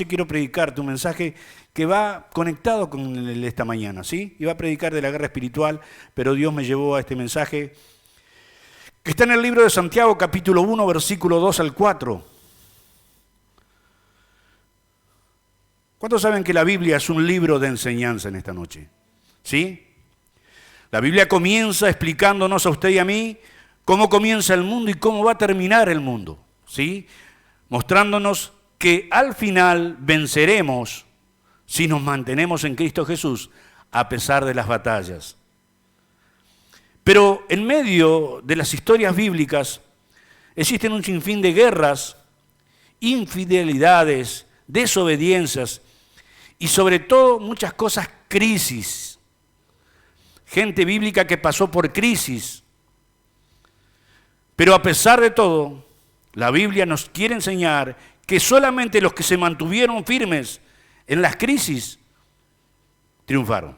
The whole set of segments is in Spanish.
noche quiero predicarte un mensaje que va conectado con el de esta mañana, ¿sí? Iba a predicar de la guerra espiritual, pero Dios me llevó a este mensaje que está en el libro de Santiago, capítulo 1, versículo 2 al 4. ¿Cuántos saben que la Biblia es un libro de enseñanza en esta noche? ¿Sí? La Biblia comienza explicándonos a usted y a mí cómo comienza el mundo y cómo va a terminar el mundo, ¿sí? Mostrándonos que al final venceremos si nos mantenemos en Cristo Jesús a pesar de las batallas. Pero en medio de las historias bíblicas existen un sinfín de guerras, infidelidades, desobediencias y sobre todo muchas cosas crisis. Gente bíblica que pasó por crisis. Pero a pesar de todo, la Biblia nos quiere enseñar que solamente los que se mantuvieron firmes en las crisis triunfaron.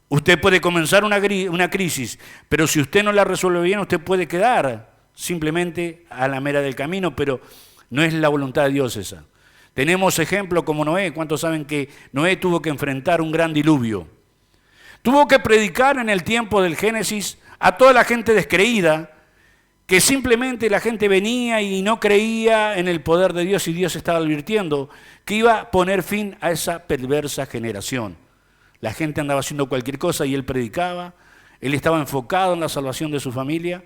Usted puede comenzar una crisis, pero si usted no la resuelve bien, usted puede quedar simplemente a la mera del camino, pero no es la voluntad de Dios esa. Tenemos ejemplos como Noé. ¿Cuántos saben que Noé tuvo que enfrentar un gran diluvio? Tuvo que predicar en el tiempo del Génesis a toda la gente descreída, que simplemente la gente venía y no creía en el poder de Dios y Dios estaba advirtiendo que iba a poner fin a esa perversa generación. La gente andaba haciendo cualquier cosa y él predicaba, él estaba enfocado en la salvación de su familia.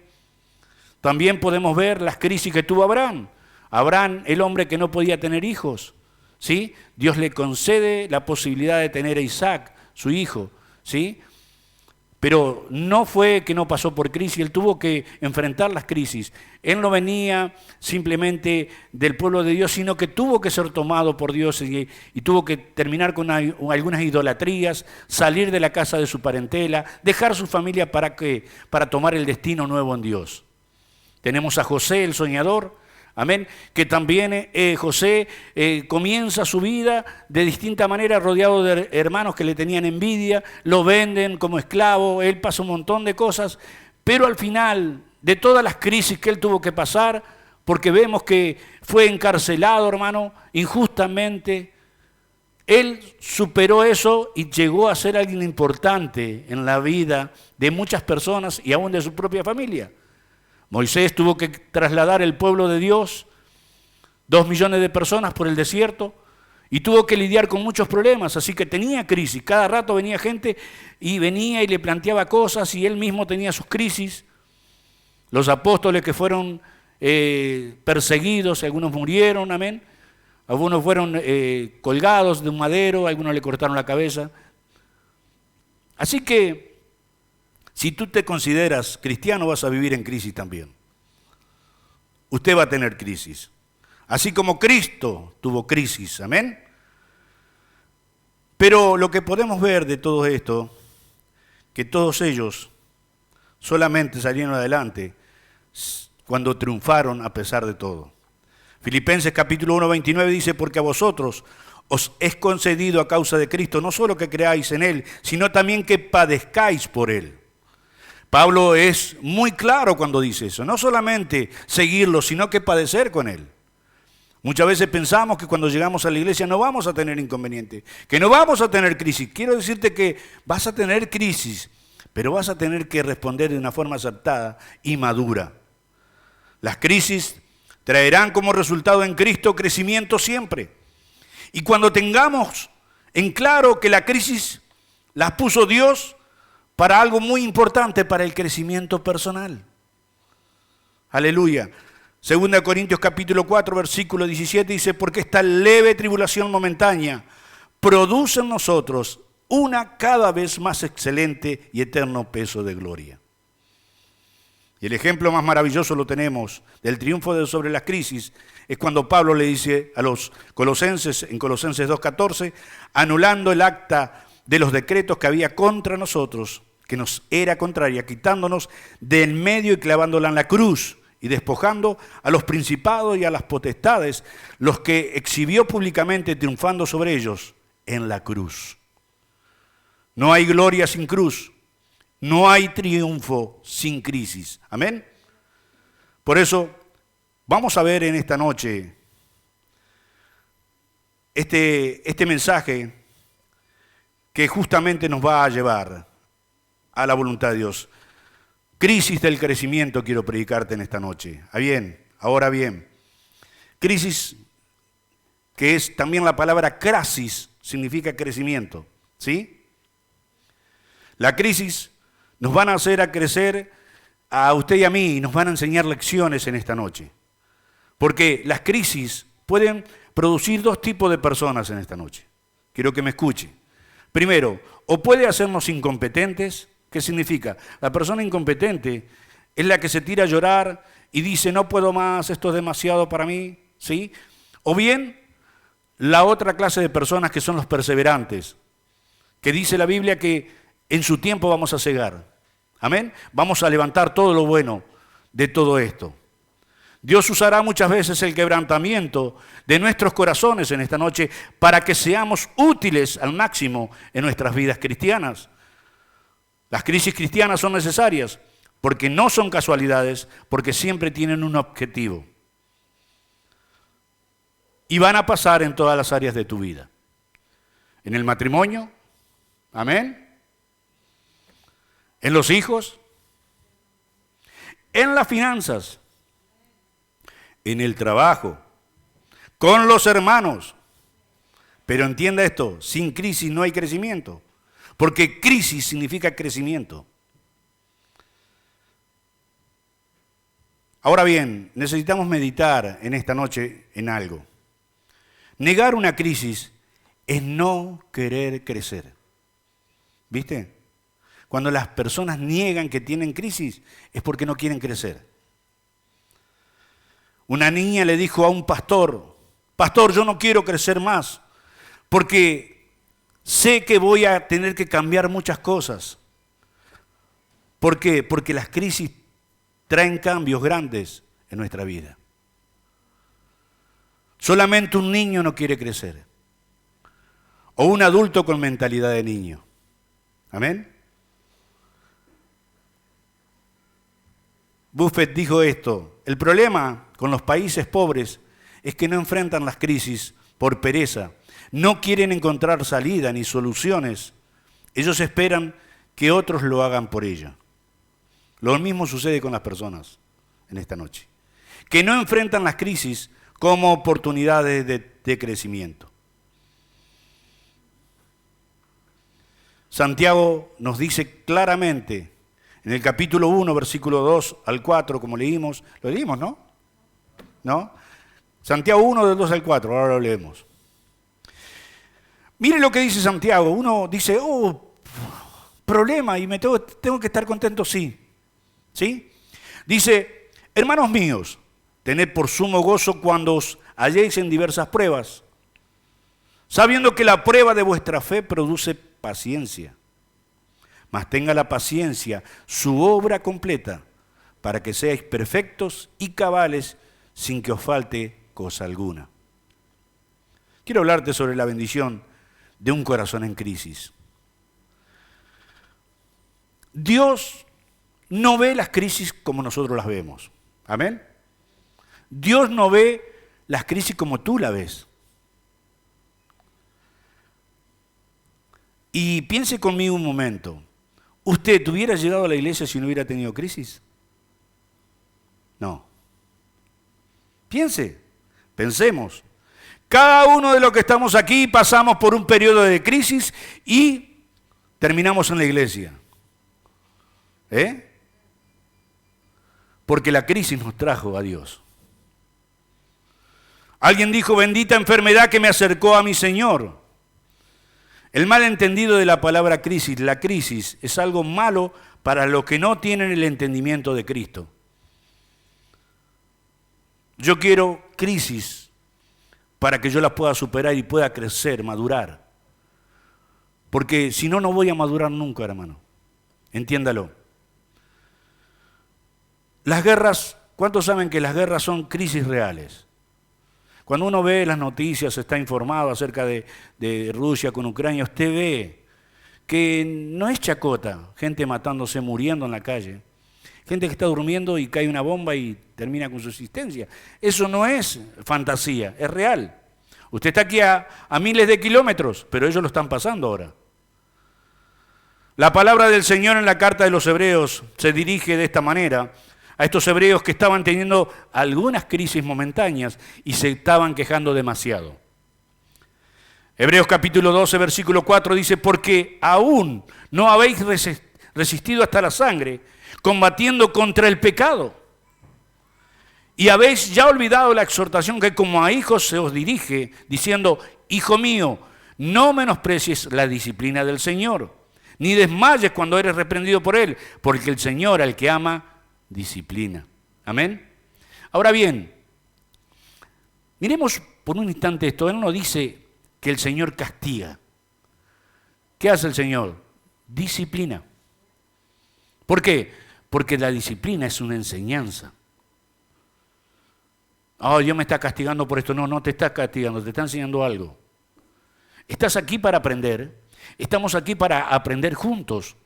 También podemos ver las crisis que tuvo Abraham. Abraham, el hombre que no podía tener hijos, ¿sí? Dios le concede la posibilidad de tener a Isaac, su hijo, ¿sí? Pero no fue que no pasó por crisis, él tuvo que enfrentar las crisis. Él no venía simplemente del pueblo de Dios, sino que tuvo que ser tomado por Dios y tuvo que terminar con algunas idolatrías, salir de la casa de su parentela, dejar su familia para tomar el destino nuevo en Dios. Tenemos a José, el soñador, amén, que también José comienza su vida de distinta manera rodeado de hermanos que le tenían envidia, lo venden como esclavo, él pasa un montón de cosas, pero al final de todas las crisis que él tuvo que pasar, porque vemos que fue encarcelado, hermano, injustamente, él superó eso y llegó a ser alguien importante en la vida de muchas personas y aún de su propia familia. Moisés tuvo que trasladar el pueblo de Dios, 2 millones de personas por el desierto, y tuvo que lidiar con muchos problemas, así que tenía crisis. Cada rato venía gente y venía y le planteaba cosas y él mismo tenía sus crisis. Los apóstoles que fueron perseguidos, algunos murieron, amén. Algunos fueron colgados de un madero, algunos le cortaron la cabeza. Así que si tú te consideras cristiano, vas a vivir en crisis también. Usted va a tener crisis. Así como Cristo tuvo crisis, amén. Pero lo que podemos ver de todo esto, que todos ellos solamente salieron adelante cuando triunfaron a pesar de todo. Filipenses capítulo 1, 29 dice, porque a vosotros os es concedido a causa de Cristo, no solo que creáis en Él, sino también que padezcáis por Él. Pablo es muy claro cuando dice eso, no solamente seguirlo, sino que padecer con Él. Muchas veces pensamos que cuando llegamos a la iglesia no vamos a tener inconveniente, que no vamos a tener crisis. Quiero decirte que vas a tener crisis, pero vas a tener que responder de una forma aceptada y madura. Las crisis traerán como resultado en Cristo crecimiento siempre. Y cuando tengamos en claro que la crisis las puso Dios para algo muy importante, para el crecimiento personal. Aleluya. 2 Corintios capítulo 4, versículo 17 dice, porque esta leve tribulación momentánea produce en nosotros una cada vez más excelente y eterno peso de gloria. Y el ejemplo más maravilloso lo tenemos del triunfo sobre las crisis, es cuando Pablo le dice a los colosenses, en Colosenses 2:14, anulando el acta de los decretos que había contra nosotros, que nos era contraria, quitándonos del medio y clavándola en la cruz, y despojando a los principados y a las potestades, los que exhibió públicamente triunfando sobre ellos en la cruz. No hay gloria sin cruz, no hay triunfo sin crisis. Amén. Por eso vamos a ver en esta noche este mensaje que justamente nos va a llevar a la voluntad de Dios. Crisis del crecimiento quiero predicarte en esta noche. Ahora bien. Crisis, que es también la palabra crasis, significa crecimiento, ¿sí? La crisis nos van a hacer a crecer a usted y a mí y nos van a enseñar lecciones en esta noche. Porque las crisis pueden producir dos tipos de personas en esta noche. Quiero que me escuche. Primero, o puede hacernos incompetentes. ¿Qué significa? La persona incompetente es la que se tira a llorar y dice, no puedo más, esto es demasiado para mí, ¿sí? O bien, la otra clase de personas que son los perseverantes, que dice la Biblia que en su tiempo vamos a cegar. Amén. Vamos a levantar todo lo bueno de todo esto. Dios usará muchas veces el quebrantamiento de nuestros corazones en esta noche para que seamos útiles al máximo en nuestras vidas cristianas. Las crisis cristianas son necesarias porque no son casualidades, porque siempre tienen un objetivo. Y van a pasar en todas las áreas de tu vida. En el matrimonio, amén. En los hijos, en las finanzas, en el trabajo, con los hermanos. Pero entienda esto, sin crisis no hay crecimiento, porque crisis significa crecimiento. Ahora bien, necesitamos meditar en esta noche en algo. Negar una crisis es no querer crecer. ¿Viste? Cuando las personas niegan que tienen crisis es porque no quieren crecer. Una niña le dijo a un pastor, pastor, yo no quiero crecer más porque sé que voy a tener que cambiar muchas cosas. ¿Por qué? Porque las crisis traen cambios grandes en nuestra vida. Solamente un niño no quiere crecer. O un adulto con mentalidad de niño. ¿Amén? Buffett dijo esto, el problema con los países pobres es que no enfrentan las crisis por pereza, no quieren encontrar salida ni soluciones, ellos esperan que otros lo hagan por ella. Lo mismo sucede con las personas en esta noche, que no enfrentan las crisis como oportunidades de crecimiento. Santiago nos dice claramente, en el capítulo 1, versículo 2 al 4, como leímos, lo leímos, ¿no? ¿No? Santiago 1, del 2 al 4, ahora lo leemos. Mire lo que dice Santiago, uno dice, problema, y me tengo que estar contento, sí. ¿Sí? Dice, hermanos míos, tened por sumo gozo cuando os halléis en diversas pruebas, sabiendo que la prueba de vuestra fe produce paciencia. Mas tenga la paciencia su obra completa, para que seáis perfectos y cabales sin que os falte cosa alguna. Quiero hablarte sobre la bendición de un corazón en crisis. Dios no ve las crisis como nosotros las vemos. ¿Amén? Dios no ve las crisis como tú la ves. Y piense conmigo un momento. ¿Usted hubiera llegado a la iglesia si no hubiera tenido crisis? No. Pensemos. Cada uno de los que estamos aquí pasamos por un periodo de crisis y terminamos en la iglesia. Porque la crisis nos trajo a Dios. Alguien dijo, bendita enfermedad que me acercó a mi Señor. El malentendido de la palabra crisis, la crisis es algo malo para los que no tienen el entendimiento de Cristo. Yo quiero crisis para que yo las pueda superar y pueda crecer, madurar. Porque si no, no voy a madurar nunca, hermano. Entiéndalo. Las guerras, ¿cuántos saben que las guerras son crisis reales? Cuando uno ve las noticias, está informado acerca de Rusia con Ucrania, usted ve que no es chacota, gente matándose, muriendo en la calle, gente que está durmiendo y cae una bomba y termina con su existencia. Eso no es fantasía, es real. Usted está aquí a miles de kilómetros, pero ellos lo están pasando ahora. La palabra del Señor en la carta de los Hebreos se dirige de esta manera a estos hebreos que estaban teniendo algunas crisis momentáneas y se estaban quejando demasiado. Hebreos capítulo 12, versículo 4 dice, porque aún no habéis resistido hasta la sangre, combatiendo contra el pecado. Y habéis ya olvidado la exhortación que como a hijos se os dirige, diciendo, hijo mío, no menosprecies la disciplina del Señor, ni desmayes cuando eres reprendido por Él, porque el Señor al que ama, disciplina. Amén. Ahora bien, miremos por un instante esto. Él no dice que el Señor castiga. ¿Qué hace el Señor? Disciplina. ¿Por qué? Porque la disciplina es una enseñanza. Oh, Dios me está castigando por esto. No, no te está castigando, te está enseñando algo. Estás aquí para aprender. Estamos aquí para aprender juntos.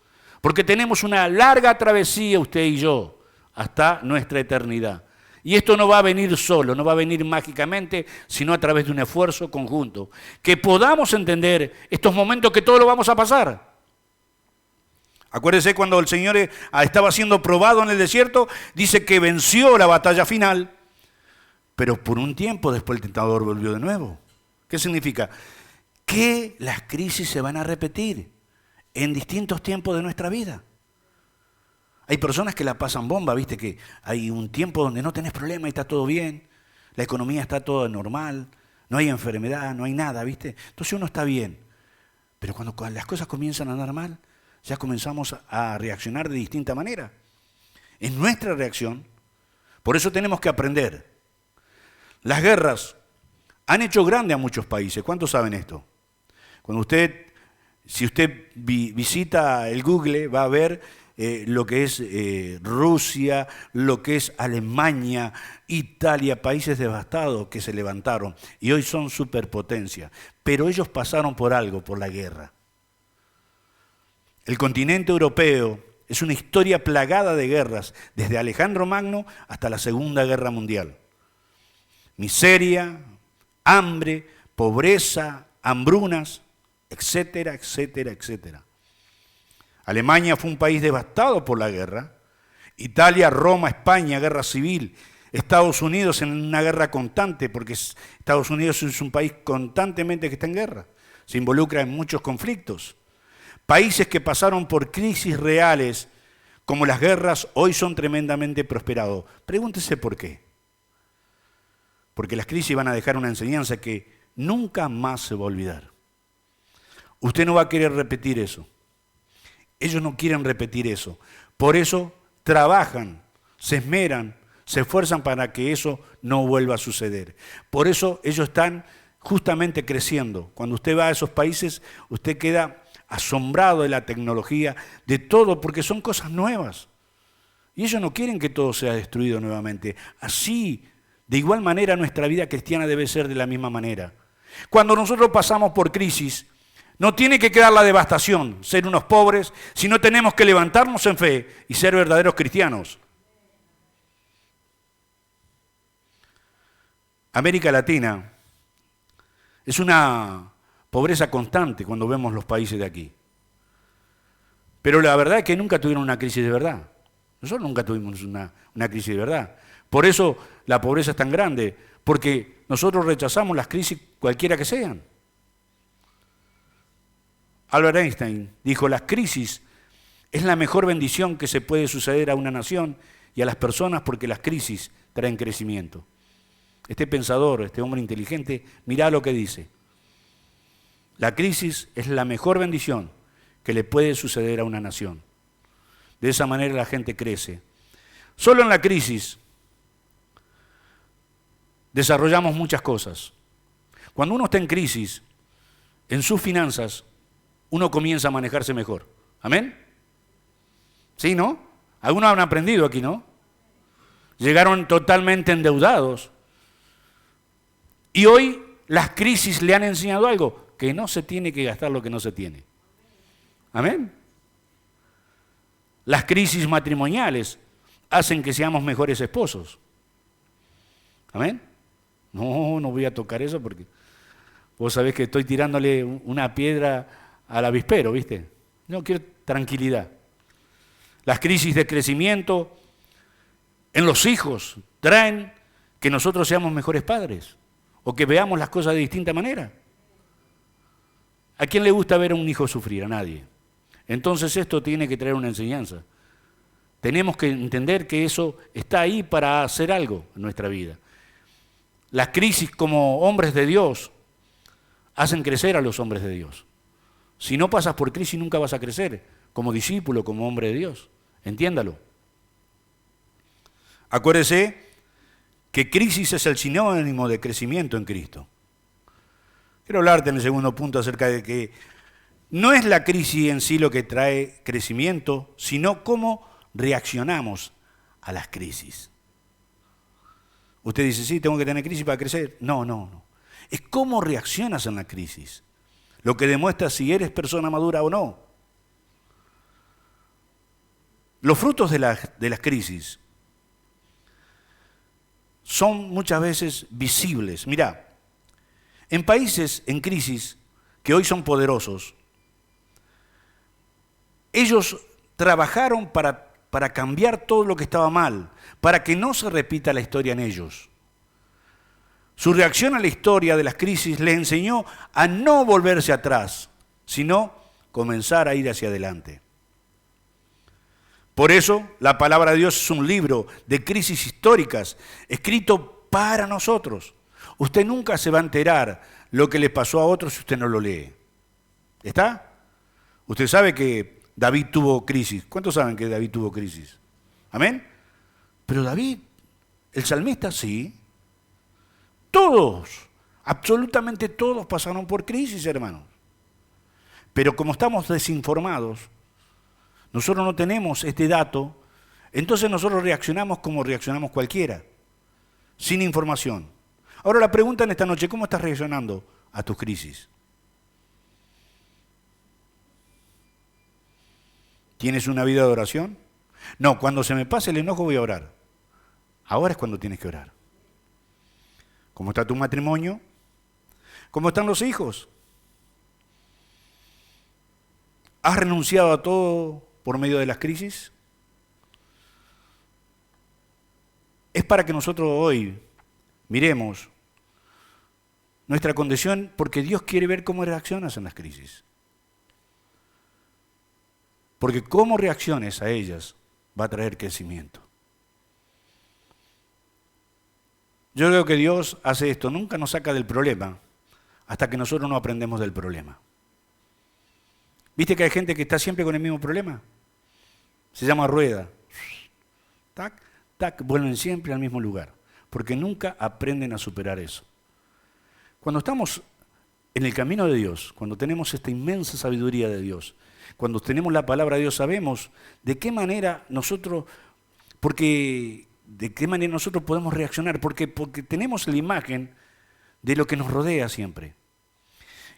Porque tenemos una larga travesía, usted y yo, hasta nuestra eternidad. Y esto no va a venir solo, no va a venir mágicamente, sino a través de un esfuerzo conjunto. Que podamos entender estos momentos que todos lo vamos a pasar. Acuérdese cuando el Señor estaba siendo probado en el desierto, dice que venció la batalla final, pero por un tiempo después el tentador volvió de nuevo. ¿Qué significa? Que las crisis se van a repetir en distintos tiempos de nuestra vida. Hay personas que la pasan bomba, viste que hay un tiempo donde no tenés problema y está todo bien, la economía está todo normal, no hay enfermedad, no hay nada, viste. Entonces uno está bien, pero cuando las cosas comienzan a andar mal, ya comenzamos a reaccionar de distinta manera. Es nuestra reacción, por eso tenemos que aprender. Las guerras han hecho grande a muchos países, ¿cuántos saben esto? Si usted visita el Google, va a ver lo que es Rusia, lo que es Alemania, Italia, países devastados que se levantaron y hoy son superpotencias. Pero ellos pasaron por algo, por la guerra. El continente europeo es una historia plagada de guerras, desde Alejandro Magno hasta la Segunda Guerra Mundial. Miseria, hambre, pobreza, hambrunas, etcétera, etcétera, etcétera. Alemania fue un país devastado por la guerra. Italia, Roma, España, guerra civil. Estados Unidos en una guerra constante, porque Estados Unidos es un país constantemente que está en guerra. Se involucra en muchos conflictos. Países que pasaron por crisis reales, como las guerras, hoy son tremendamente prosperados. Pregúntese por qué. Porque las crisis van a dejar una enseñanza que nunca más se va a olvidar. Usted no va a querer repetir eso. Ellos no quieren repetir eso. Por eso trabajan, se esmeran, se esfuerzan para que eso no vuelva a suceder. Por eso ellos están justamente creciendo. Cuando usted va a esos países, usted queda asombrado de la tecnología, de todo, porque son cosas nuevas. Y ellos no quieren que todo sea destruido nuevamente. Así, de igual manera, nuestra vida cristiana debe ser de la misma manera. Cuando nosotros pasamos por crisis, no tiene que quedar la devastación, ser unos pobres, sino tenemos que levantarnos en fe y ser verdaderos cristianos. América Latina es una pobreza constante cuando vemos los países de aquí. Pero la verdad es que nunca tuvieron una crisis de verdad. Nosotros nunca tuvimos una crisis de verdad. Por eso la pobreza es tan grande, porque nosotros rechazamos las crisis cualquiera que sean. Albert Einstein dijo, las crisis es la mejor bendición que se puede suceder a una nación y a las personas porque las crisis traen crecimiento. Este pensador, este hombre inteligente, mirá lo que dice. La crisis es la mejor bendición que le puede suceder a una nación. De esa manera la gente crece. Solo en la crisis desarrollamos muchas cosas. Cuando uno está en crisis, en sus finanzas, uno comienza a manejarse mejor. ¿Amén? ¿Sí, no? Algunos han aprendido aquí, ¿no? Llegaron totalmente endeudados. Y hoy las crisis le han enseñado algo, que no se tiene que gastar lo que no se tiene. ¿Amén? Las crisis matrimoniales hacen que seamos mejores esposos. ¿Amén? No voy a tocar eso porque Vos sabés que estoy tirándole una piedra al avispero, ¿viste? No, quiero tranquilidad. Las crisis de crecimiento en los hijos traen que nosotros seamos mejores padres o que veamos las cosas de distinta manera. ¿A quién le gusta ver a un hijo sufrir? A nadie. Entonces esto tiene que traer una enseñanza. Tenemos que entender que eso está ahí para hacer algo en nuestra vida. Las crisis como hombres de Dios hacen crecer a los hombres de Dios. Si no pasas por crisis nunca vas a crecer como discípulo, como hombre de Dios. Entiéndalo. Acuérdese que crisis es el sinónimo de crecimiento en Cristo. Quiero hablarte en el segundo punto acerca de que no es la crisis en sí lo que trae crecimiento, sino cómo reaccionamos a las crisis. Usted dice, sí, tengo que tener crisis para crecer. No. Es cómo reaccionas en la crisis, lo que demuestra si eres persona madura o no. Los frutos de las crisis son muchas veces visibles. Mirá, en países en crisis que hoy son poderosos, ellos trabajaron para cambiar todo lo que estaba mal, para que no se repita la historia en ellos. Su reacción a la historia de las crisis les enseñó a no volverse atrás, sino comenzar a ir hacia adelante. Por eso, la palabra de Dios es un libro de crisis históricas, escrito para nosotros. Usted nunca se va a enterar lo que le pasó a otros si usted no lo lee. ¿Está? Usted sabe que David tuvo crisis. ¿Cuántos saben que David tuvo crisis? ¿Amén? Pero David, el salmista, sí. Todos, absolutamente todos pasaron por crisis, hermanos. Pero como estamos desinformados, nosotros no tenemos este dato, entonces nosotros reaccionamos como reaccionamos cualquiera, sin información. Ahora la pregunta en esta noche, ¿cómo estás reaccionando a tus crisis? ¿Tienes una vida de oración? No, cuando se me pase el enojo voy a orar. Ahora es cuando tienes que orar. ¿Cómo está tu matrimonio? ¿Cómo están los hijos? ¿Has renunciado a todo por medio de las crisis? Es para que nosotros hoy miremos nuestra condición porque Dios quiere ver cómo reaccionas en las crisis. Porque cómo reacciones a ellas va a traer crecimiento. Yo creo que Dios hace esto, nunca nos saca del problema hasta que nosotros no aprendemos del problema. ¿Viste que hay gente que está siempre con el mismo problema? Se llama rueda. Tac, tac, vuelven siempre al mismo lugar, porque nunca aprenden a superar eso. Cuando estamos en el camino de Dios, cuando tenemos esta inmensa sabiduría de Dios, cuando tenemos la palabra de Dios, sabemos de qué manera nosotros, podemos reaccionar, porque tenemos la imagen de lo que nos rodea siempre.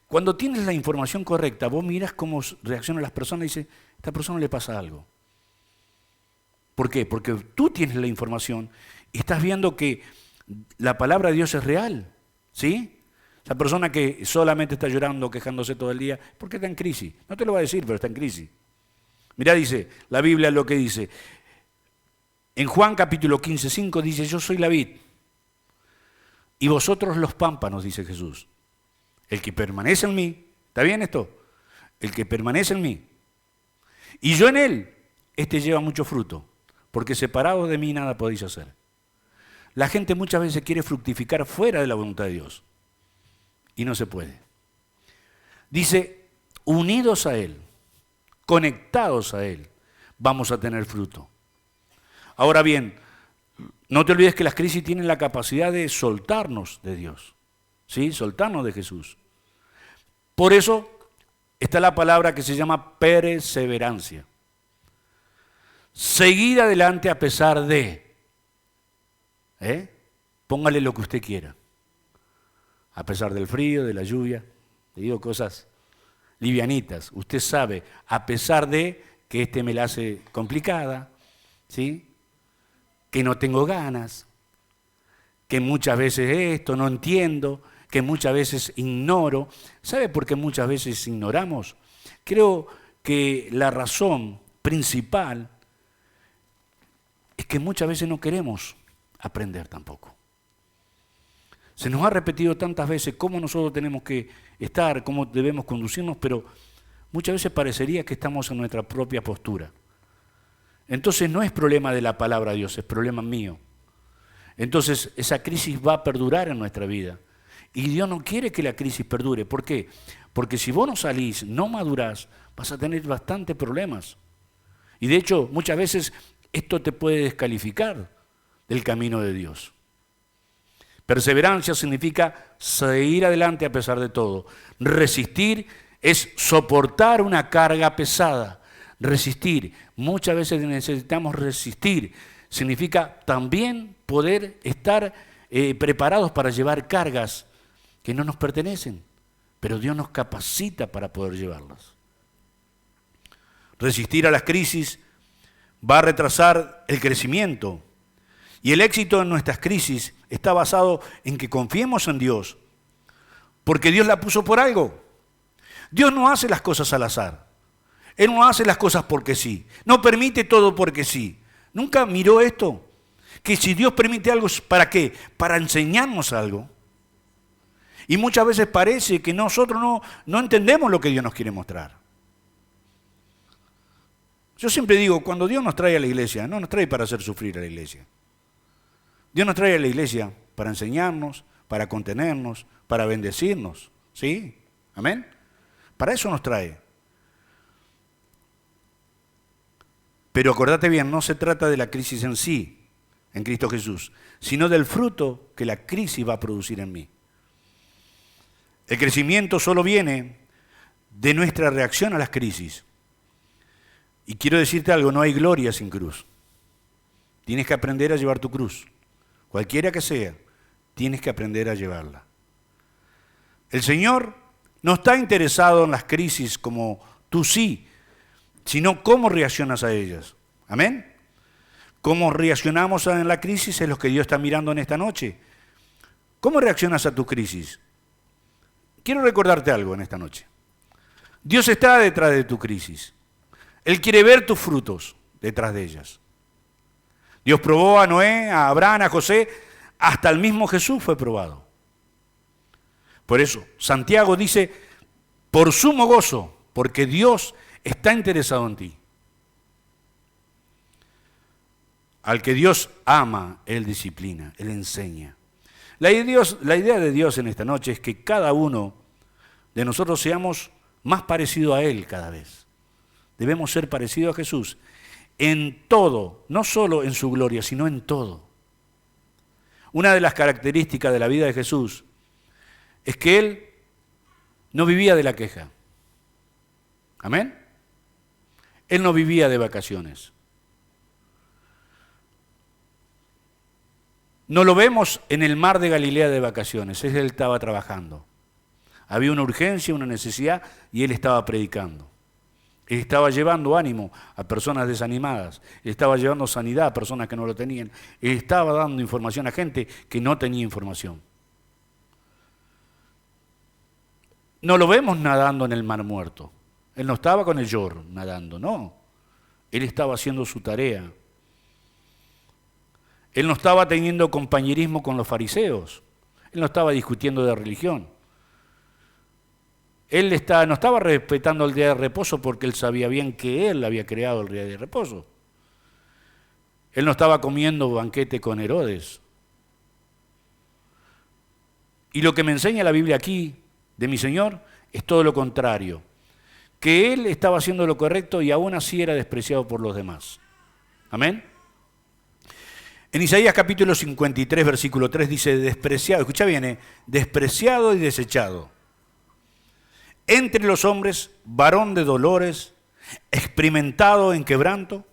Cuando tienes la información correcta, vos mirás cómo reaccionan las personas y dices, a esta persona le pasa algo. ¿Por qué? Porque tú tienes la información y estás viendo que la palabra de Dios es real, ¿sí? Esa persona que solamente está llorando, quejándose todo el día, ¿por qué está en crisis? No te lo va a decir, pero está en crisis. Mirá, dice la Biblia lo que dice. En Juan capítulo 15, 5 dice, yo soy la vid y vosotros los pámpanos, dice Jesús. El que permanece en mí, ¿está bien esto? El que permanece en mí y yo en él, este lleva mucho fruto, porque separados de mí nada podéis hacer. La gente muchas veces quiere fructificar fuera de la voluntad de Dios y no se puede. Dice, unidos a Él, conectados a Él, vamos a tener fruto. Ahora bien, no te olvides que las crisis tienen la capacidad de soltarnos de Dios, ¿sí? Soltarnos de Jesús. Por eso está la palabra que se llama perseverancia. Seguir adelante a pesar de, póngale lo que usted quiera. A pesar del frío, de la lluvia, le digo cosas livianitas. Usted sabe, a pesar de que me la hace complicada, ¿sí? Que no tengo ganas, que muchas veces esto no entiendo, que muchas veces ignoro. ¿Sabe por qué muchas veces ignoramos? Creo que la razón principal es que muchas veces no queremos aprender tampoco. Se nos ha repetido tantas veces cómo nosotros tenemos que estar, cómo debemos conducirnos, pero muchas veces parecería que estamos en nuestra propia postura. Entonces no es problema de la palabra de Dios, es problema mío. Entonces esa crisis va a perdurar en nuestra vida. Y Dios no quiere que la crisis perdure. ¿Por qué? Porque si vos no salís, no madurás, vas a tener bastantes problemas. Y de hecho, muchas veces esto te puede descalificar del camino de Dios. Perseverancia significa seguir adelante a pesar de todo. Resistir es soportar una carga pesada. Resistir, muchas veces necesitamos resistir. Significa también poder estar preparados para llevar cargas que no nos pertenecen, pero Dios nos capacita para poder llevarlas. Resistir a las crisis va a retrasar el crecimiento. Y el éxito en nuestras crisis está basado en que confiemos en Dios, porque Dios la puso por algo. Dios no hace las cosas al azar. Él no hace las cosas porque sí. No permite todo porque sí. ¿Nunca miró esto? Que si Dios permite algo, ¿para qué? Para enseñarnos algo. Y muchas veces parece que nosotros no entendemos lo que Dios nos quiere mostrar. Yo siempre digo, cuando Dios nos trae a la iglesia, no nos trae para hacer sufrir a la iglesia. Dios nos trae a la iglesia para enseñarnos, para contenernos, para bendecirnos. ¿Sí? ¿Amén? Para eso nos trae. Pero acordate bien, no se trata de la crisis en sí, en Cristo Jesús, sino del fruto que la crisis va a producir en mí. El crecimiento solo viene de nuestra reacción a las crisis. Y quiero decirte algo, no hay gloria sin cruz. Tienes que aprender a llevar tu cruz. Cualquiera que sea, tienes que aprender a llevarla. El Señor no está interesado en las crisis como tú sí, sino cómo reaccionas a ellas. ¿Amén? Cómo reaccionamos en la crisis es lo que Dios está mirando en esta noche. ¿Cómo reaccionas a tu crisis? Quiero recordarte algo en esta noche. Dios está detrás de tu crisis. Él quiere ver tus frutos detrás de ellas. Dios probó a Noé, a Abraham, a José, hasta el mismo Jesús fue probado. Por eso, Santiago dice, por sumo gozo, porque Dios está interesado en ti. Al que Dios ama, Él disciplina, Él enseña. La idea de Dios en esta noche es que cada uno de nosotros seamos más parecido a Él cada vez. Debemos ser parecidos a Jesús en todo, no solo en su gloria, sino en todo. Una de las características de la vida de Jesús es que Él no vivía de la queja. ¿Amén? Él no vivía de vacaciones. No lo vemos en el mar de Galilea de vacaciones, él estaba trabajando. Había una urgencia, una necesidad y él estaba predicando. Él estaba llevando ánimo a personas desanimadas, él estaba llevando sanidad a personas que no lo tenían, él estaba dando información a gente que no tenía información. No lo vemos nadando en el mar muerto. Él no estaba con el yor nadando, no. Él estaba haciendo su tarea. Él no estaba teniendo compañerismo con los fariseos. Él no estaba discutiendo de religión. Él no estaba respetando el día de reposo porque él sabía bien que él había creado el día de reposo. Él no estaba comiendo banquete con Herodes. Y lo que me enseña la Biblia aquí de mi Señor es todo lo contrario. Que él estaba haciendo lo correcto y aún así era despreciado por los demás. Amén. En Isaías capítulo 53, versículo 3 dice, despreciado, escucha bien, despreciado y desechado. Entre los hombres, varón de dolores, experimentado en quebranto,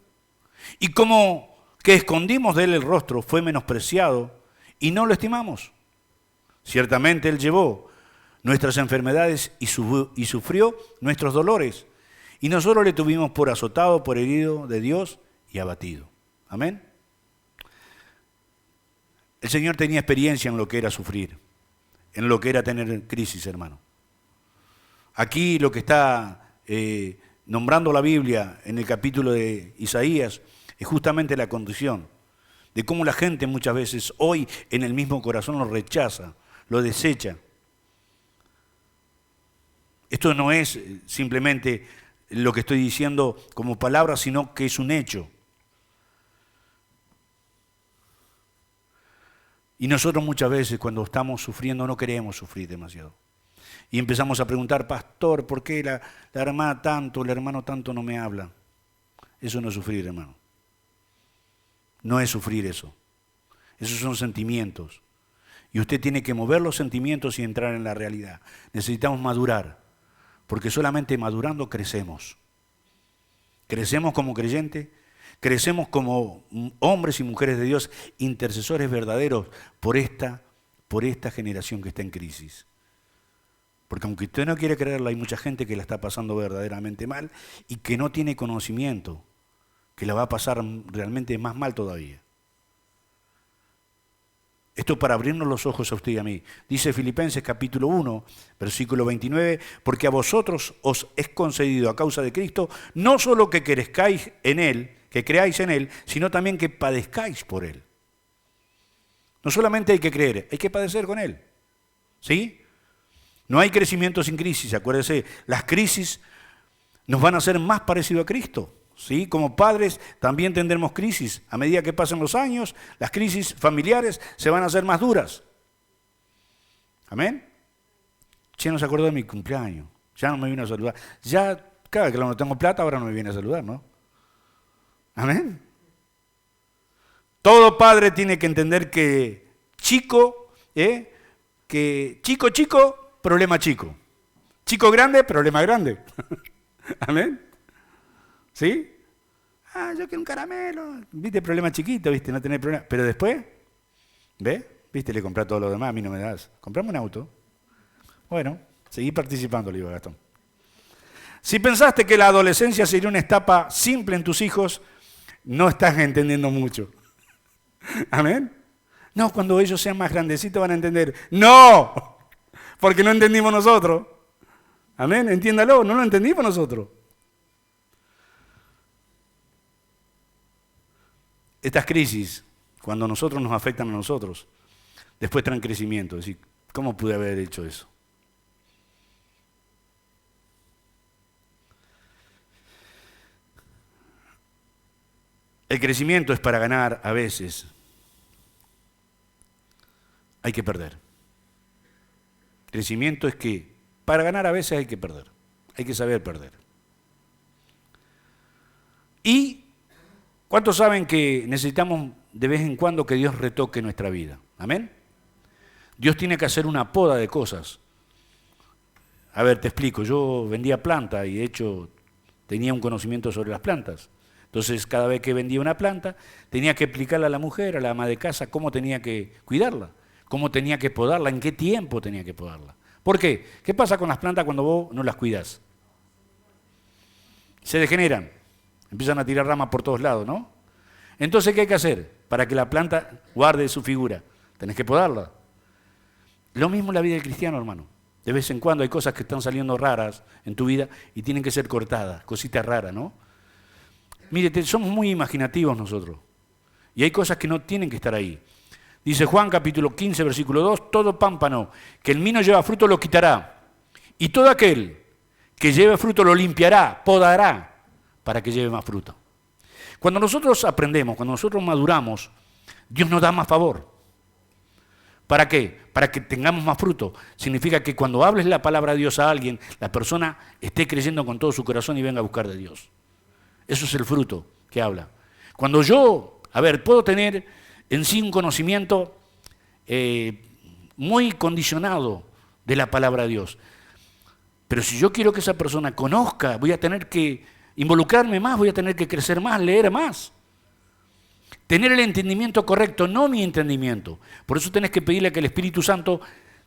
y como que escondimos de él el rostro, fue menospreciado y no lo estimamos. Ciertamente él llevó nuestras enfermedades y sufrió nuestros dolores, y nosotros le tuvimos por azotado, por herido de Dios y abatido. Amén. El Señor tenía experiencia en lo que era sufrir. en lo que era tener crisis, hermano. Aquí lo que está nombrando la Biblia en el capítulo de Isaías es justamente la condición de cómo la gente muchas veces hoy en el mismo corazón lo rechaza, lo desecha. Esto no es simplemente lo que estoy diciendo como palabra, sino que es un hecho. Y nosotros muchas veces cuando estamos sufriendo no queremos sufrir demasiado. Y empezamos a preguntar, pastor, ¿por qué la hermana tanto, el hermano tanto no me habla? Eso no es sufrir, hermano. No es sufrir eso. Esos son sentimientos. Y usted tiene que mover los sentimientos y entrar en la realidad. Necesitamos madurar, porque solamente madurando crecemos. Crecemos como creyentes, crecemos como hombres y mujeres de Dios, intercesores verdaderos por esta generación que está en crisis. Porque aunque usted no quiere creerlo, hay mucha gente que la está pasando verdaderamente mal y que no tiene conocimiento, que la va a pasar realmente más mal todavía. Esto para abrirnos los ojos a usted y a mí. Dice Filipenses capítulo 1, versículo 29, porque a vosotros os es concedido a causa de Cristo, no solo que crezcáis en Él, que creáis en Él, sino también que padezcáis por Él. No solamente hay que creer, hay que padecer con Él. ¿Sí? No hay crecimiento sin crisis, acuérdese, las crisis nos van a hacer más parecido a Cristo. ¿Sí? Como padres también tendremos crisis. A medida que pasen los años, las crisis familiares se van a hacer más duras. ¿Amén? Ya no se acordó de mi cumpleaños, ya no me vino a saludar. Ya, cada que no tengo plata, ahora no me viene a saludar, ¿no? ¿Amén? Todo padre tiene que entender que chico, problema chico. Chico grande, problema grande. ¿Amén? ¿Sí? Yo quiero un caramelo. ¿Viste? Problema chiquito, ¿viste? No tenés problema. Pero después, ¿ves? ¿Viste? Le compré todo lo demás, a mí no me das. Comprame un auto. Bueno, seguí participando, le digo a Gastón. Si pensaste que la adolescencia sería una etapa simple en tus hijos, no estás entendiendo mucho. ¿Amén? No, cuando ellos sean más grandecitos van a entender. ¡No! Porque no entendimos nosotros. ¿Amén? Entiéndalo, no lo entendimos nosotros. Estas crisis, cuando nosotros nos afectan a nosotros, después traen crecimiento. Es decir, ¿cómo pude haber hecho eso? El crecimiento es para ganar a veces. Hay que perder. Crecimiento es que para ganar a veces hay que perder. Hay que saber perder. Y ¿cuántos saben que necesitamos de vez en cuando que Dios retoque nuestra vida? ¿Amén? Dios tiene que hacer una poda de cosas. A ver, te explico. Yo vendía planta y de hecho tenía un conocimiento sobre las plantas. Entonces, cada vez que vendía una planta, tenía que explicarle a la mujer, a la ama de casa, cómo tenía que cuidarla, cómo tenía que podarla, en qué tiempo tenía que podarla. ¿Por qué? ¿Qué pasa con las plantas cuando vos no las cuidas? Se degeneran. Empiezan a tirar ramas por todos lados, ¿no? Entonces, ¿qué hay que hacer? Para que la planta guarde su figura. Tenés que podarla. Lo mismo en la vida del cristiano, hermano. De vez en cuando hay cosas que están saliendo raras en tu vida y tienen que ser cortadas, cositas raras, ¿no? Mire, somos muy imaginativos nosotros. Y hay cosas que no tienen que estar ahí. Dice Juan capítulo 15, versículo 2, todo pámpano que en mí no lleva fruto lo quitará. Y todo aquel que lleve fruto lo limpiará, podará, para que lleve más fruto. Cuando nosotros aprendemos, cuando nosotros maduramos, Dios nos da más favor. ¿Para qué? Para que tengamos más fruto. Significa que cuando hables la palabra de Dios a alguien, la persona esté creyendo con todo su corazón y venga a buscar de Dios. Eso es el fruto que habla. Cuando yo, puedo tener en sí un conocimiento muy condicionado de la palabra de Dios. Pero si yo quiero que esa persona conozca, voy a tener que involucrarme más, voy a tener que crecer más, leer más. Tener el entendimiento correcto, no mi entendimiento. Por eso tenés que pedirle que el Espíritu Santo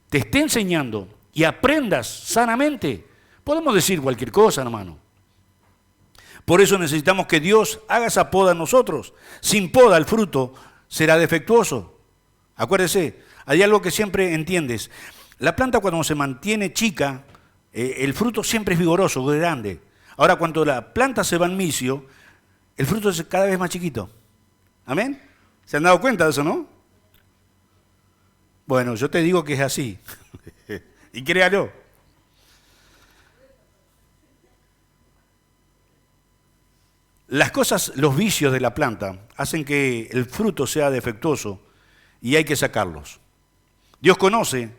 te esté enseñando y aprendas sanamente. Podemos decir cualquier cosa, hermano. Por eso necesitamos que Dios haga esa poda en nosotros. Sin poda el fruto será defectuoso. Acuérdese, hay algo que siempre entiendes. La planta cuando se mantiene chica, el fruto siempre es vigoroso, grande. Ahora, cuando la planta se va en misio, el fruto es cada vez más chiquito. ¿Amén? ¿Se han dado cuenta de eso, no? Bueno, yo te digo que es así. Y créalo. Las cosas, los vicios de la planta, hacen que el fruto sea defectuoso y hay que sacarlos. Dios conoce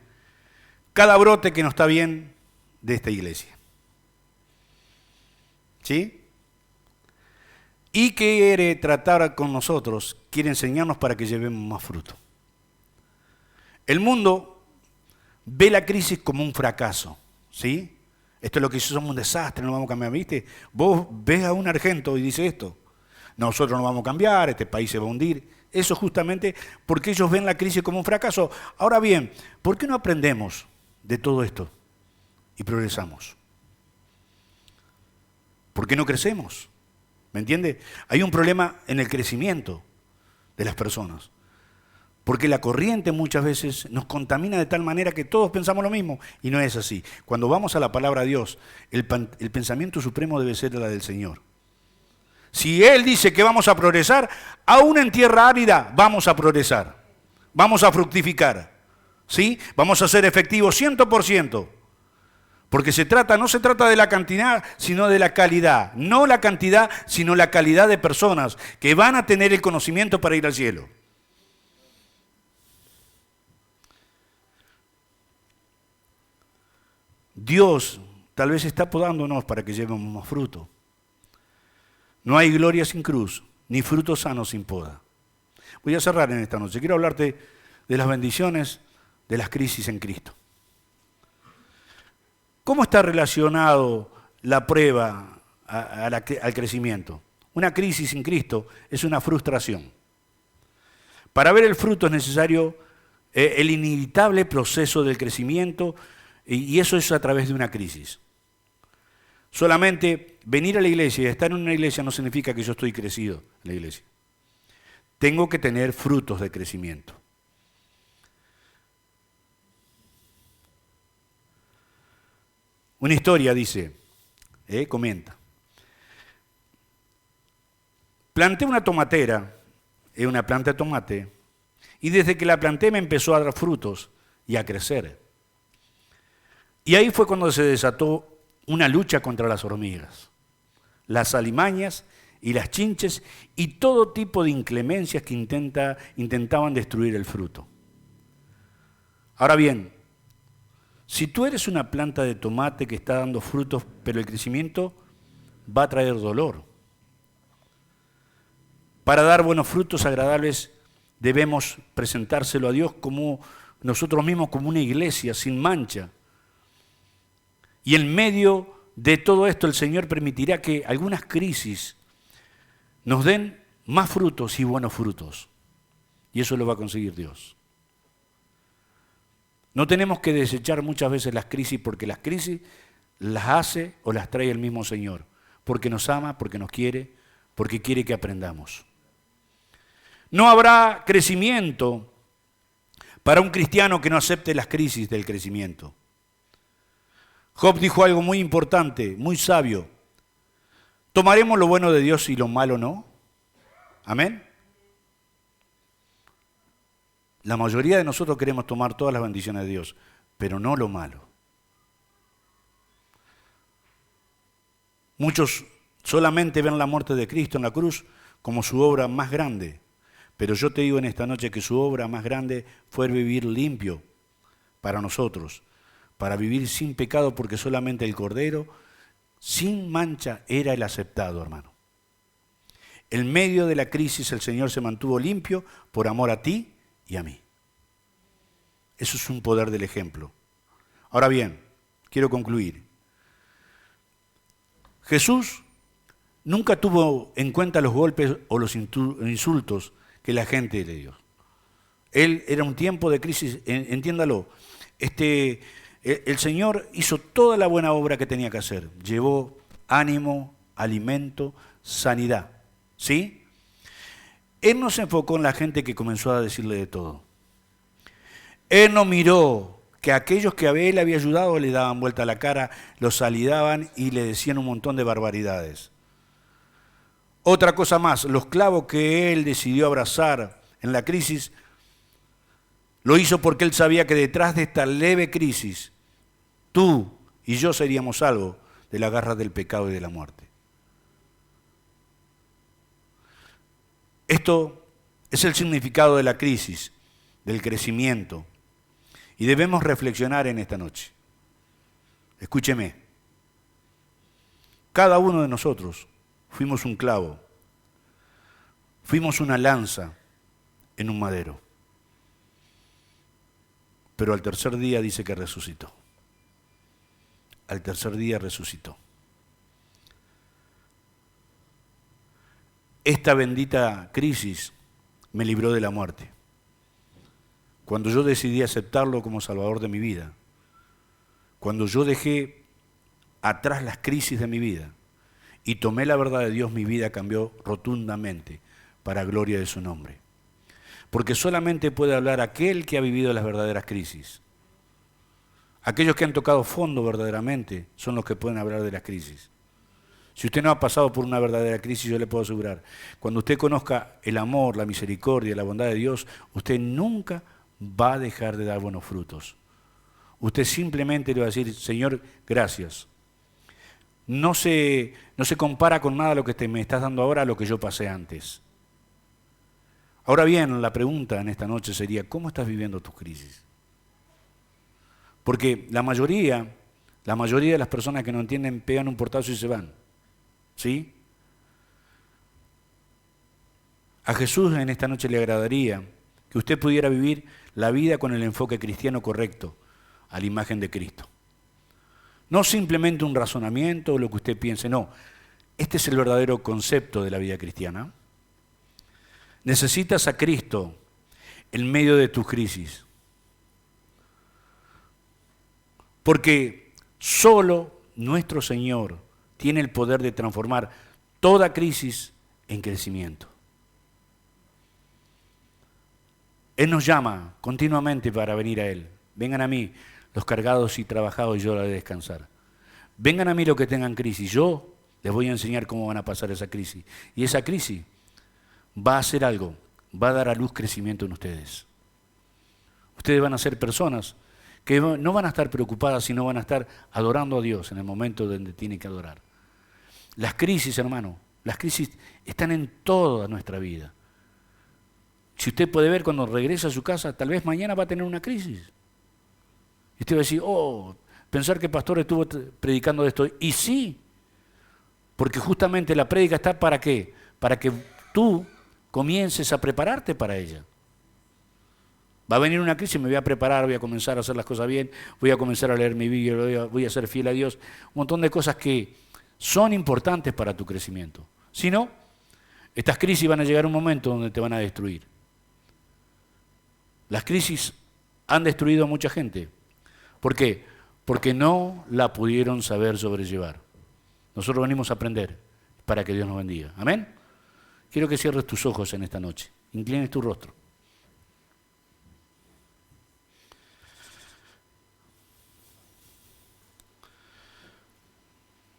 cada brote que no está bien de esta iglesia. ¿Sí? Y quiere tratar con nosotros, quiere enseñarnos para que llevemos más fruto. El mundo ve la crisis como un fracaso, ¿sí? Esto es lo que hizo, somos un desastre, no vamos a cambiar, ¿viste? Vos ves a un argento y dice esto, nosotros no vamos a cambiar, este país se va a hundir. Eso justamente porque ellos ven la crisis como un fracaso. Ahora bien, ¿por qué no aprendemos de todo esto y progresamos? ¿Por qué no crecemos? ¿Me entiende? Hay un problema en el crecimiento de las personas. Porque la corriente muchas veces nos contamina de tal manera que todos pensamos lo mismo y no es así. Cuando vamos a la palabra de Dios, el pensamiento supremo debe ser la del Señor. Si Él dice que vamos a progresar, aún en tierra árida vamos a progresar, vamos a fructificar, ¿sí? Vamos a ser efectivos 100%. Porque no se trata de la cantidad, sino de la calidad. No la cantidad, sino la calidad de personas que van a tener el conocimiento para ir al cielo. Dios tal vez está podándonos para que llevemos más fruto. No hay gloria sin cruz, ni fruto sano sin poda. Voy a cerrar en esta noche. Quiero hablarte de las bendiciones de las crisis en Cristo. ¿Cómo está relacionado la prueba al crecimiento? Una crisis sin Cristo es una frustración. Para ver el fruto es necesario el inevitable proceso del crecimiento y eso es a través de una crisis. Solamente venir a la iglesia y estar en una iglesia no significa que yo estoy crecido en la iglesia. Tengo que tener frutos de crecimiento. Una historia dice, comenta. Planté una tomatera, una planta de tomate, y desde que la planté me empezó a dar frutos y a crecer. Y ahí fue cuando se desató una lucha contra las hormigas, las alimañas y las chinches y todo tipo de inclemencias que intentaban destruir el fruto. Ahora bien, si tú eres una planta de tomate que está dando frutos, pero el crecimiento va a traer dolor. Para dar buenos frutos agradables debemos presentárselo a Dios como nosotros mismos, como una iglesia sin mancha. Y en medio de todo esto el Señor permitirá que algunas crisis nos den más frutos y buenos frutos. Y eso lo va a conseguir Dios. No tenemos que desechar muchas veces las crisis porque las crisis las hace o las trae el mismo Señor. Porque nos ama, porque nos quiere, porque quiere que aprendamos. No habrá crecimiento para un cristiano que no acepte las crisis del crecimiento. Job dijo algo muy importante, muy sabio. ¿Tomaremos lo bueno de Dios y lo malo no? ¿Amén? La mayoría de nosotros queremos tomar todas las bendiciones de Dios, pero no lo malo. Muchos solamente ven la muerte de Cristo en la cruz como su obra más grande, pero yo te digo en esta noche que su obra más grande fue vivir limpio para nosotros, para vivir sin pecado, porque solamente el Cordero, sin mancha, era el aceptado, hermano. En medio de la crisis el Señor se mantuvo limpio por amor a ti y a mí. Eso es un poder del ejemplo. Ahora bien, quiero concluir. Jesús nunca tuvo en cuenta los golpes o los insultos que la gente le dio. Él era un tiempo de crisis, entiéndalo. El Señor hizo toda la buena obra que tenía que hacer. Llevó ánimo, alimento, sanidad. ¿Sí? Él no se enfocó en la gente que comenzó a decirle de todo. Él no miró que aquellos que a él había ayudado le daban vuelta a la cara, los salidaban y le decían un montón de barbaridades. Otra cosa más, los clavos que él decidió abrazar en la crisis, lo hizo porque él sabía que detrás de esta leve crisis, tú y yo seríamos salvos de las garras del pecado y de la muerte. Esto es el significado de la crisis, del crecimiento. Y debemos reflexionar en esta noche. Escúcheme. Cada uno de nosotros fuimos un clavo, fuimos una lanza en un madero. Pero al tercer día dice que resucitó. Al tercer día resucitó. Esta bendita crisis me libró de la muerte. Cuando yo decidí aceptarlo como Salvador de mi vida, cuando yo dejé atrás las crisis de mi vida y tomé la verdad de Dios, mi vida cambió rotundamente para gloria de su nombre. Porque solamente puede hablar aquel que ha vivido las verdaderas crisis. Aquellos que han tocado fondo verdaderamente son los que pueden hablar de las crisis. Si usted no ha pasado por una verdadera crisis, yo le puedo asegurar, cuando usted conozca el amor, la misericordia, la bondad de Dios, usted nunca va a dejar de dar buenos frutos. Usted simplemente le va a decir, Señor, gracias. No se compara con nada lo que me estás dando ahora a lo que yo pasé antes. Ahora bien, la pregunta en esta noche sería, ¿cómo estás viviendo tus crisis? Porque la mayoría de las personas que no entienden pegan un portazo y se van. ¿Sí? A Jesús en esta noche le agradaría que usted pudiera vivir la vida con el enfoque cristiano correcto, a la imagen de Cristo. No simplemente un razonamiento o lo que usted piense, no. Este es el verdadero concepto de la vida cristiana. Necesitas a Cristo en medio de tus crisis. Porque solo nuestro Señor tiene el poder de transformar toda crisis en crecimiento. Él nos llama continuamente para venir a Él. Vengan a mí los cargados y trabajados y yo los haré descansar. Vengan a mí los que tengan crisis. Yo les voy a enseñar cómo van a pasar esa crisis. Y esa crisis va a hacer algo, va a dar a luz crecimiento en ustedes. Ustedes van a ser personas que no van a estar preocupadas, sino van a estar adorando a Dios en el momento donde tienen que adorar. Las crisis, hermano, las crisis están en toda nuestra vida. Si usted puede ver cuando regresa a su casa, tal vez mañana va a tener una crisis. Y usted va a decir, pensar que el pastor estuvo predicando de esto. Y sí, porque justamente la prédica está ¿para qué? Para que tú comiences a prepararte para ella. Va a venir una crisis, me voy a preparar, voy a comenzar a hacer las cosas bien, voy a comenzar a leer mi Biblia, voy a ser fiel a Dios. Un montón de cosas que son importantes para tu crecimiento. Si no, estas crisis van a llegar a un momento donde te van a destruir. Las crisis han destruido a mucha gente. ¿Por qué? Porque no la pudieron saber sobrellevar. Nosotros venimos a aprender para que Dios nos bendiga. ¿Amén? Quiero que cierres tus ojos en esta noche. Inclines tu rostro.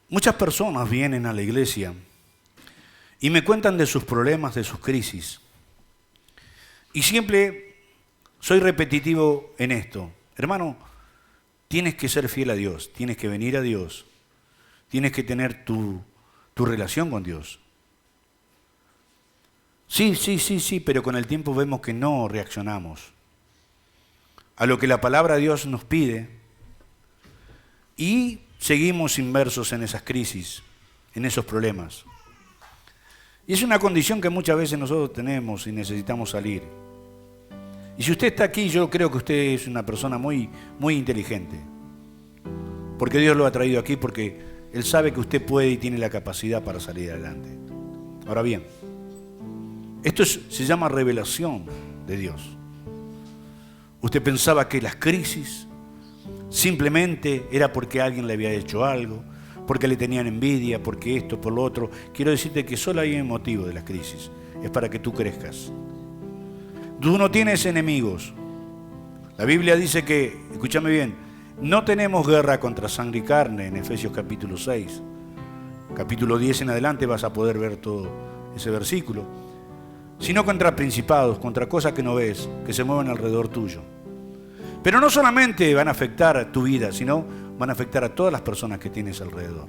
Muchas personas vienen a la iglesia y me cuentan de sus problemas, de sus crisis. Y siempre soy repetitivo en esto. Hermano, tienes que ser fiel a Dios, tienes que venir a Dios, tienes que tener tu relación con Dios. Sí, pero con el tiempo vemos que no reaccionamos a lo que la palabra de Dios nos pide y seguimos inmersos en esas crisis, en esos problemas. Y es una condición que muchas veces nosotros tenemos y necesitamos salir. Y si usted está aquí, yo creo que usted es una persona muy, muy inteligente. Porque Dios lo ha traído aquí, porque Él sabe que usted puede y tiene la capacidad para salir adelante. Ahora bien, esto se llama revelación de Dios. Usted pensaba que las crisis simplemente era porque alguien le había hecho algo, porque le tenían envidia, porque esto, por lo otro. Quiero decirte que solo hay un motivo de las crisis, es para que tú crezcas. Tú no tienes enemigos. La Biblia dice que, escúchame bien, no tenemos guerra contra sangre y carne en Efesios capítulo 6. Capítulo 10 en adelante vas a poder ver todo ese versículo. Sino contra principados, contra cosas que no ves, que se mueven alrededor tuyo. Pero no solamente van a afectar tu vida, sino van a afectar a todas las personas que tienes alrededor.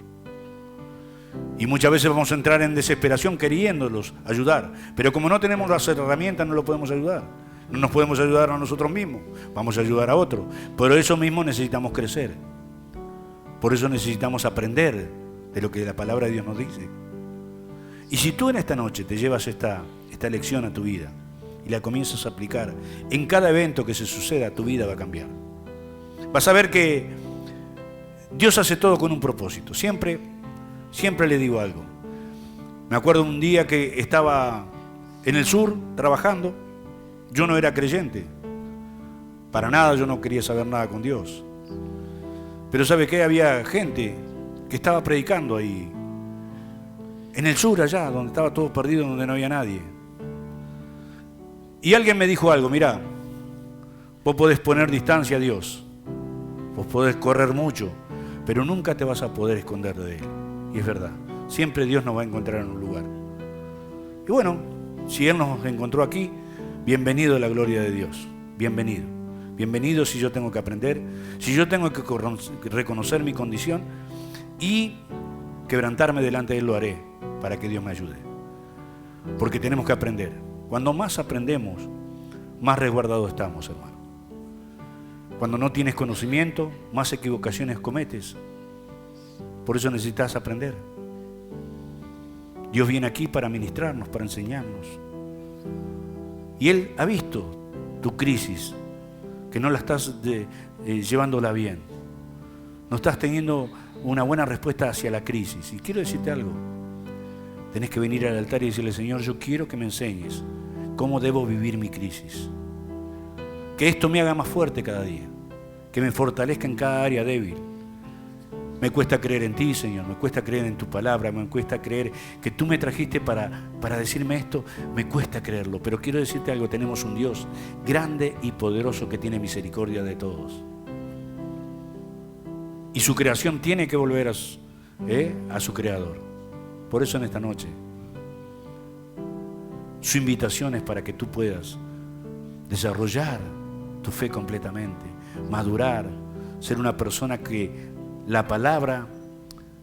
Y muchas veces vamos a entrar en desesperación queriéndolos ayudar. Pero como no tenemos las herramientas, no los podemos ayudar. No nos podemos ayudar a nosotros mismos, vamos a ayudar a otros. Por eso mismo necesitamos crecer. Por eso necesitamos aprender de lo que la palabra de Dios nos dice. Y si tú en esta noche te llevas esta lección a tu vida y la comienzas a aplicar, en cada evento que se suceda, tu vida va a cambiar. Vas a ver que Dios hace todo con un propósito. Siempre le digo algo. Me acuerdo un día que estaba en el sur trabajando. Yo no era creyente. Para nada, yo no quería saber nada con Dios. Pero ¿sabe qué? Había gente que estaba predicando ahí. En el sur allá, donde estaba todo perdido, donde no había nadie. Y alguien me dijo algo, mirá, vos podés poner distancia a Dios. Vos podés correr mucho, pero nunca te vas a poder esconder de Él. Y es verdad, siempre Dios nos va a encontrar en un lugar. Y bueno, si Él nos encontró aquí, bienvenido a la gloria de Dios. Bienvenido. Bienvenido si yo tengo que aprender, si yo tengo que reconocer mi condición y quebrantarme delante de Él, lo haré para que Dios me ayude. Porque tenemos que aprender. Cuando más aprendemos, más resguardados estamos, hermano. Cuando no tienes conocimiento, más equivocaciones cometes. Por eso necesitas aprender. Dios viene aquí para ministrarnos, para enseñarnos. Y Él ha visto tu crisis, que no la estás llevándola bien. No estás teniendo una buena respuesta hacia la crisis. Y quiero decirte algo. Tenés que venir al altar y decirle, Señor, yo quiero que me enseñes cómo debo vivir mi crisis. Que esto me haga más fuerte cada día. Que me fortalezca en cada área débil. Me cuesta creer en ti, Señor. Me cuesta creer en tu palabra. Me cuesta creer que tú me trajiste para decirme esto. Me cuesta creerlo. Pero quiero decirte algo. Tenemos un Dios grande y poderoso que tiene misericordia de todos. Y su creación tiene que volver a su creador. Por eso en esta noche, su invitación es para que tú puedas desarrollar tu fe completamente, madurar, ser una persona que la palabra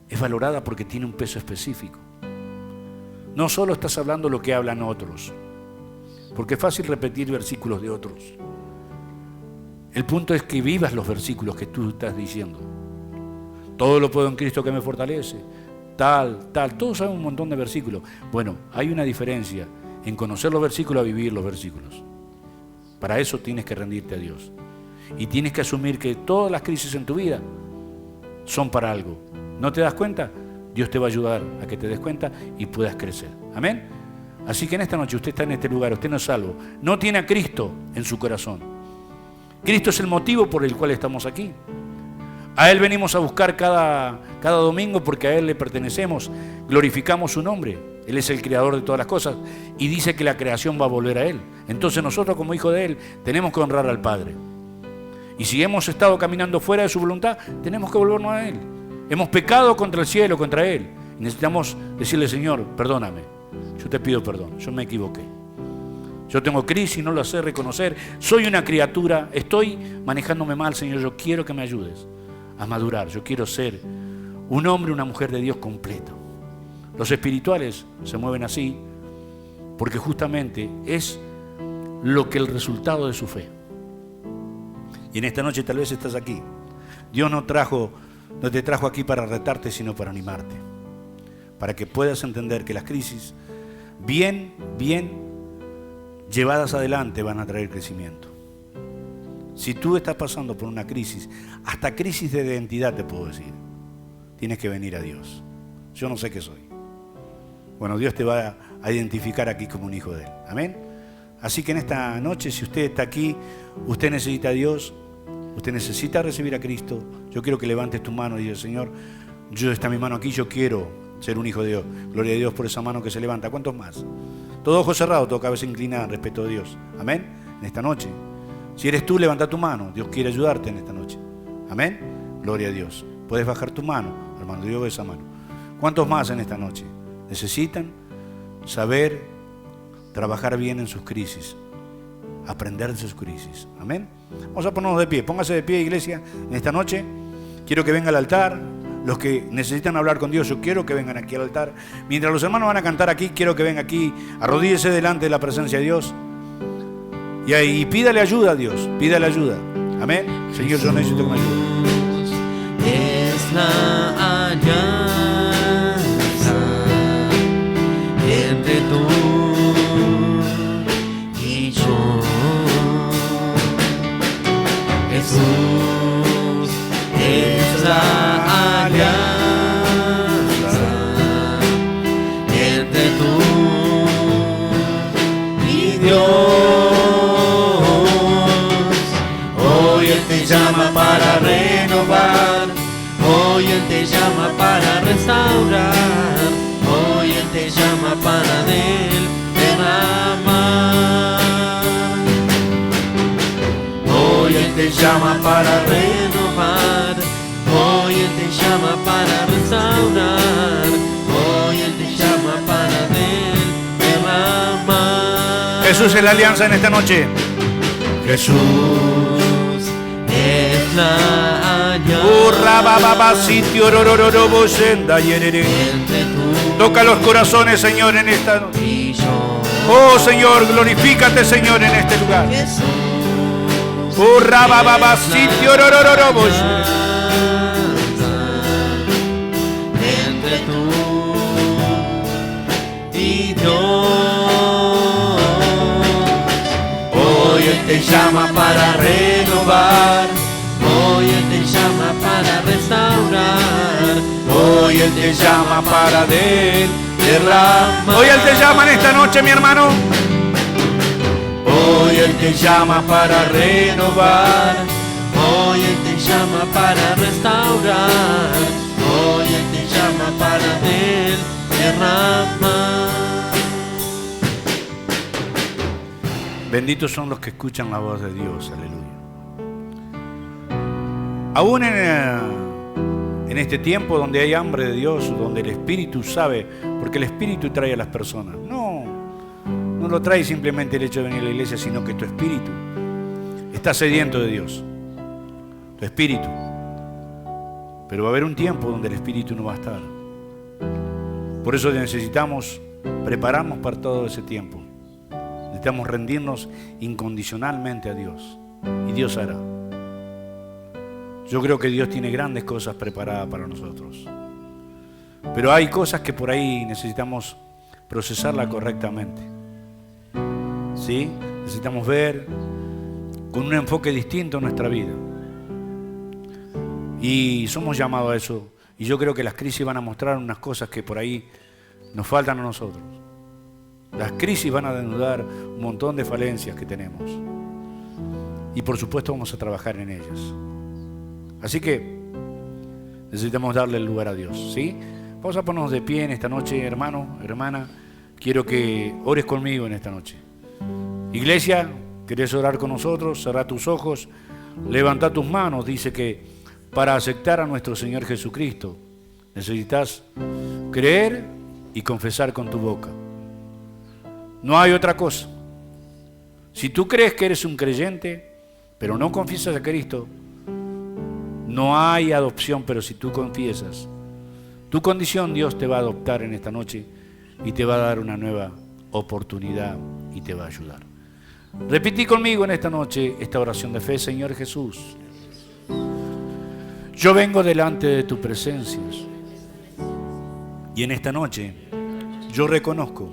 es valorada porque tiene un peso específico. No solo estás hablando lo que hablan otros, porque es fácil repetir versículos de otros. El punto es que vivas los versículos que tú estás diciendo. Todo lo puedo en Cristo que me fortalece. Tal. Todos saben un montón de versículos. Bueno, hay una diferencia en conocer los versículos a vivir los versículos. Para eso tienes que rendirte a Dios. Y tienes que asumir que todas las crisis en tu vida son para algo. ¿No te das cuenta? Dios te va a ayudar a que te des cuenta y puedas crecer. Amén. Así que en esta noche usted está en este lugar, usted no es salvo. No tiene a Cristo en su corazón. Cristo es el motivo por el cual estamos aquí. A Él venimos a buscar cada domingo porque a Él le pertenecemos, glorificamos su nombre. Él es el creador de todas las cosas y dice que la creación va a volver a Él. Entonces nosotros como hijos de Él tenemos que honrar al Padre. Y si hemos estado caminando fuera de su voluntad, tenemos que volvernos a Él. Hemos pecado contra el cielo, contra Él. Y necesitamos decirle, Señor, perdóname. Yo te pido perdón, yo me equivoqué. Yo tengo crisis, no lo sé reconocer. Soy una criatura, estoy manejándome mal, Señor. Yo quiero que me ayudes a madurar. Yo quiero ser un hombre, una mujer de Dios completo. Los espirituales se mueven así porque justamente es lo que el resultado de su fe. Y en esta noche tal vez estás aquí. Dios no te trajo aquí para retarte, sino para animarte. Para que puedas entender que las crisis, bien llevadas adelante, van a traer crecimiento. Si tú estás pasando por una crisis, hasta crisis de identidad te puedo decir, tienes que venir a Dios. Yo no sé qué soy. Bueno, Dios te va a identificar aquí como un hijo de Él. Amén. Así que en esta noche, si usted está aquí, usted necesita a Dios, usted necesita recibir a Cristo. Yo quiero que levantes tu mano y digas, Señor, está mi mano aquí, yo quiero ser un hijo de Dios. Gloria a Dios por esa mano que se levanta. ¿Cuántos más? Todo ojo cerrado, todo cabeza inclinada, respeto a Dios. Amén. En esta noche. Si eres tú, levanta tu mano. Dios quiere ayudarte en esta noche. Amén. Gloria a Dios. Puedes bajar tu mano, hermano. Dios ve esa mano. ¿Cuántos más en esta noche necesitan saber trabajar bien en sus crisis? Aprender de sus crisis. Amén. Vamos a ponernos de pie. Póngase de pie, iglesia, en esta noche. Quiero que venga al altar. Los que necesitan hablar con Dios, yo quiero que vengan aquí al altar. Mientras los hermanos van a cantar aquí, quiero que vengan aquí, arrodíllese delante de la presencia de Dios. Y ahí pídale ayuda a Dios, pídale ayuda. Amén. Señor, yo necesito que me ayude. Es la alianza entre tú y yo. Jesús es la alianza entre tú y Dios. Hoy Él te llama para renovar, hoy Él te llama para restaurar, hoy Él te llama para de Él derramar. Hoy Él te llama para renovar, hoy Él te llama para restaurar, hoy Él te llama para de Él derramar. Jesús es la alianza en esta noche. Jesús es la alianza. Toca los corazones, Señor, en esta noche. Y yo. Oh, Señor, glorifícate, Señor, en este lugar. Jesús Oh, entre tú y Dios. Hoy Él te llama para renovar, hoy Él te llama para restaurar, hoy Él te llama para de Él derramar. Hoy Él te llama en esta noche, mi hermano. Hoy Él te llama para renovar, hoy Él te llama para restaurar, hoy Él te llama para de Él derramar. Benditos son los que escuchan la voz de Dios, aleluya. Aún en este tiempo donde hay hambre de Dios, donde el Espíritu sabe, porque el Espíritu trae a las personas. No lo trae simplemente el hecho de venir a la iglesia, sino que tu espíritu está sediento de Dios. Tu espíritu. Pero va a haber un tiempo donde el espíritu no va a estar. Por eso necesitamos prepararnos para todo ese tiempo. Necesitamos rendirnos incondicionalmente a Dios. Y Dios hará. Yo creo que Dios tiene grandes cosas preparadas para nosotros. Pero hay cosas que por ahí necesitamos procesarlas correctamente. ¿Sí? Necesitamos ver con un enfoque distinto nuestra vida. Y somos llamados a eso. Y yo creo que las crisis van a mostrar unas cosas que por ahí nos faltan a nosotros. Las crisis van a desnudar un montón de falencias que tenemos. Y por supuesto vamos a trabajar en ellas. Así que necesitamos darle el lugar a Dios, ¿sí? Vamos a ponernos de pie en esta noche, hermano, hermana. Quiero que ores conmigo en esta noche. Iglesia, ¿querés orar con nosotros? Cerrá tus ojos, levanta tus manos. Dice que para aceptar a nuestro Señor Jesucristo necesitas creer y confesar con tu boca. No hay otra cosa. Si tú crees que eres un creyente, pero no confiesas a Cristo, no hay adopción. Pero si tú confiesas tu condición, Dios te va a adoptar en esta noche y te va a dar una nueva oportunidad y te va a ayudar. Repetí conmigo en esta noche esta oración de fe. Señor Jesús, yo vengo delante de tu presencia y en esta noche yo reconozco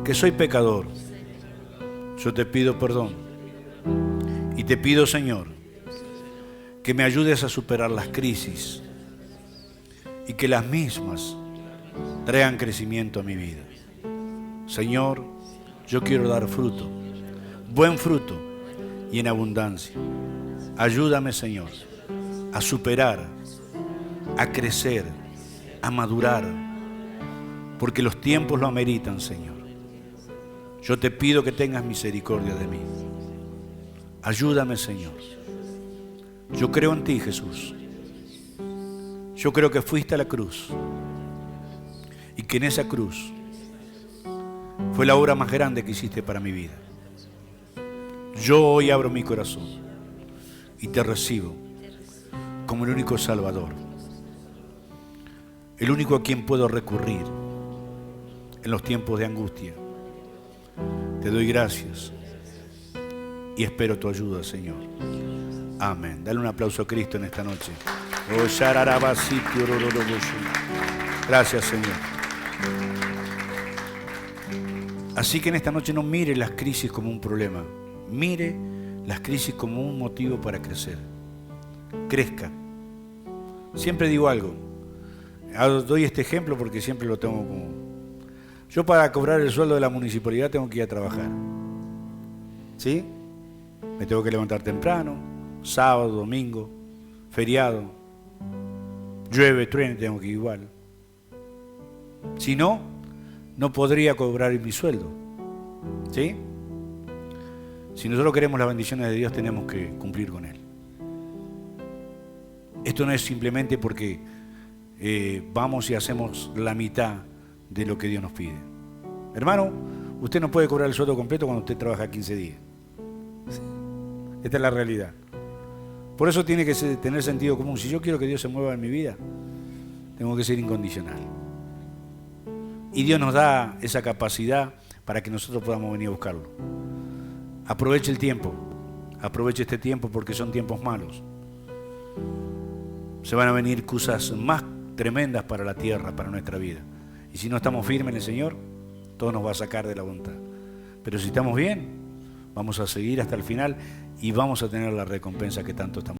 que soy pecador. Yo te pido perdón y te pido, Señor, que me ayudes a superar las crisis y que las mismas traigan crecimiento a mi vida. Señor, yo quiero dar fruto, buen fruto y en abundancia. Ayúdame, Señor, a superar, a crecer, a madurar, porque los tiempos lo ameritan, Señor. Yo te pido que tengas misericordia de mí. Ayúdame, Señor. Yo creo en ti, Jesús. Yo creo que fuiste a la cruz y que en esa cruz fue la obra más grande que hiciste para mi vida. Yo hoy abro mi corazón y te recibo como el único Salvador, el único a quien puedo recurrir en los tiempos de angustia. Te doy gracias y espero tu ayuda, Señor. Amén. Dale un aplauso a Cristo en esta noche. Gracias, Señor. Así que en esta noche no mire las crisis como un problema. Mire las crisis como un motivo para crecer. Crezca. Siempre digo algo. Doy este ejemplo porque siempre lo tengo como... Yo para cobrar el sueldo de la municipalidad tengo que ir a trabajar. ¿Sí? Me tengo que levantar temprano, sábado, domingo, feriado. Llueve, truene, tengo que ir igual. Si no, no podría cobrar mi sueldo. ¿Sí? Si nosotros queremos las bendiciones de Dios, tenemos que cumplir con Él. Esto no es simplemente porque vamos y hacemos la mitad de lo que Dios nos pide. Hermano, usted no puede cobrar el sueldo completo cuando usted trabaja 15 días. Esta es la realidad. Por eso tiene que tener sentido común. Si yo quiero que Dios se mueva en mi vida, tengo que ser incondicional. Y Dios nos da esa capacidad para que nosotros podamos venir a buscarlo. Aproveche el tiempo. Aproveche este tiempo porque son tiempos malos. Se van a venir cosas más tremendas para la tierra, para nuestra vida. Y si no estamos firmes en el Señor, todo nos va a sacar de la voluntad. Pero si estamos bien, vamos a seguir hasta el final y vamos a tener la recompensa que tanto estamos.